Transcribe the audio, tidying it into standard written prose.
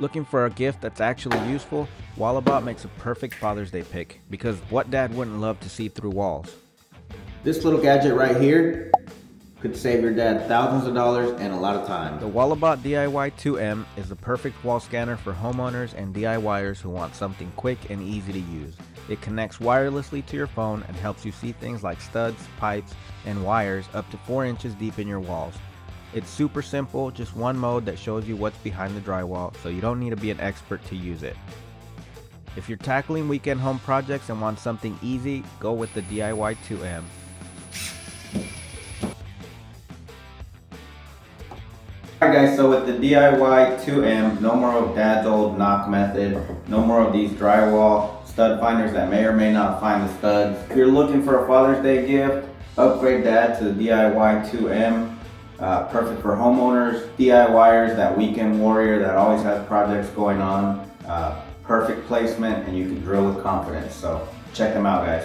Looking for a gift that's actually useful? Walabot makes a perfect Father's Day pick, because what dad wouldn't love to see through walls? This little gadget right here could save your dad thousands of dollars and a lot of time. The Walabot DIY 2M is the perfect wall scanner for homeowners and DIYers who want something quick and easy to use. It connects wirelessly to your phone and helps you see things like studs, pipes, and wires up to 4 inches deep in your walls. It's super simple, just one mode that shows you what's behind the drywall, so you don't need to be an expert to use it. If you're tackling weekend home projects and want something easy, go with the DIY 2M. Alright guys, so with the DIY 2M, no more of dad's old knock method, no more of these drywall stud finders that may or may not find the studs. If you're looking for a Father's Day gift, upgrade dad to the DIY 2M. Perfect for homeowners, DIYers, that weekend warrior that always has projects going on. Perfect placement, and you can drill with confidence. So check them out, guys.